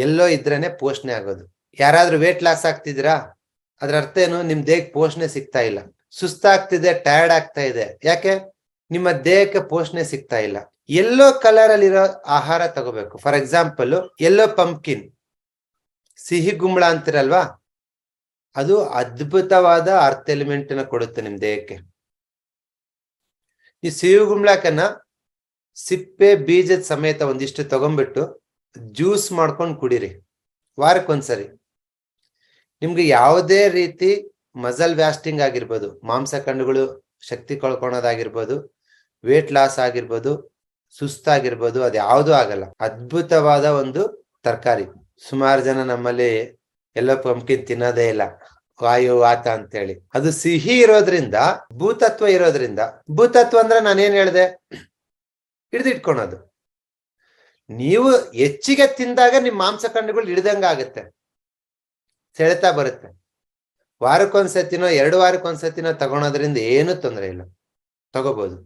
ಎಲ್ಲೋ ಇದ್ರೇನೆ ಪೋಷಣೆ ಆಗೋದು. ಯಾರಾದ್ರೂ ವೇಟ್ ಲಾಸ್ ಆಗ್ತಿದ್ದೀರಾ, ಅದ್ರ ಅರ್ಥ ಏನು? ನಿಮ್ ದೇಹಕ್ಕೆ ಪೋಷಣೆ ಸಿಗ್ತಾ ಇಲ್ಲ. ಸುಸ್ತಾಗ್ತಿದೆ, ಟಯರ್ಡ್ ಆಗ್ತಾ ಇದೆ, ಯಾಕೆ? ನಿಮ್ಮ ದೇಹಕ್ಕೆ ಪೋಷಣೆ ಸಿಗ್ತಾ ಇಲ್ಲ. ಎಲ್ಲೋ ಕಲರ್ ಅಲ್ಲಿ ಇರೋ ಆಹಾರ ತಗೋಬೇಕು. ಫಾರ್ ಎಕ್ಸಾಂಪಲ್, ಎಲ್ಲೋ ಪಂಪ್ಕಿನ್, ಸಿಹಿ ಗುಂಬಳ ಅಂತಿರಲ್ವಾ, ಅದು ಅದ್ಭುತವಾದ ಅರ್ಥ ಎಲಿಮೆಂಟ್ ನ ಕೊಡುತ್ತೆ ನಿಮ್ ದೇಹಕ್ಕೆ. ಈ ಸಿಹಿ ಗುಂಬಳಕನ್ನ ಸಿಪ್ಪೆ ಬೀಜದ ಸಮೇತ ಒಂದಿಷ್ಟು ತಗೊಂಡ್ಬಿಟ್ಟು ಜ್ಯೂಸ್ ಮಾಡ್ಕೊಂಡು ಕುಡೀರಿ ವಾರಕ್ಕೊಂದ್ಸರಿ. ನಿಮ್ಗೆ ಯಾವುದೇ ರೀತಿ ಮಸಲ್ ವ್ಯಾಸ್ಟಿಂಗ್ ಆಗಿರ್ಬೋದು, ಮಾಂಸಖಂಡಗಳು ಶಕ್ತಿ ಕಳ್ಕೊಳೋದಾಗಿರ್ಬೋದು, ವೇಟ್ ಲಾಸ್ ಆಗಿರ್ಬೋದು, ಸುಸ್ತಾಗಿರ್ಬೋದು, ಅದು ಯಾವುದೂ ಆಗಲ್ಲ. ಅದ್ಭುತವಾದ ಒಂದು ತರಕಾರಿ. ಸುಮಾರು ಜನ ನಮ್ಮಲ್ಲಿ ಎಲ್ಲೋ ಪಂಪ್ಕಿನ್ ತಿನ್ನೋದೇ ಇಲ್ಲ, ವಾಯು ವಾತ ಅಂತೇಳಿ. ಅದು ಸಿಹಿ ಇರೋದ್ರಿಂದ, ಭೂತತ್ವ ಇರೋದ್ರಿಂದ. ಭೂತತ್ವ ಅಂದ್ರೆ ನಾನೇನ್ ಹೇಳ್ದೆ? ಹಿಡಿದಿಟ್ಕೊಳೋದು. ನೀವು ಹೆಚ್ಚಿಗೆ ತಿಂದಾಗ ನಿಮ್ ಮಾಂಸಖಂಡಗಳು ಹಿಡ್ದಂಗ ಆಗುತ್ತೆ, ಸೆಳೆತ ಬರುತ್ತೆ. ವಾರಕ್ಕೊಂದ್ಸತಿನೋ 2 ವಾರಕ್ಕೊಂದ್ಸತಿನೋ ತಗೊಳೋದ್ರಿಂದ ಏನು ತೊಂದರೆ ಇಲ್ಲ, ತಗೋಬಹುದು.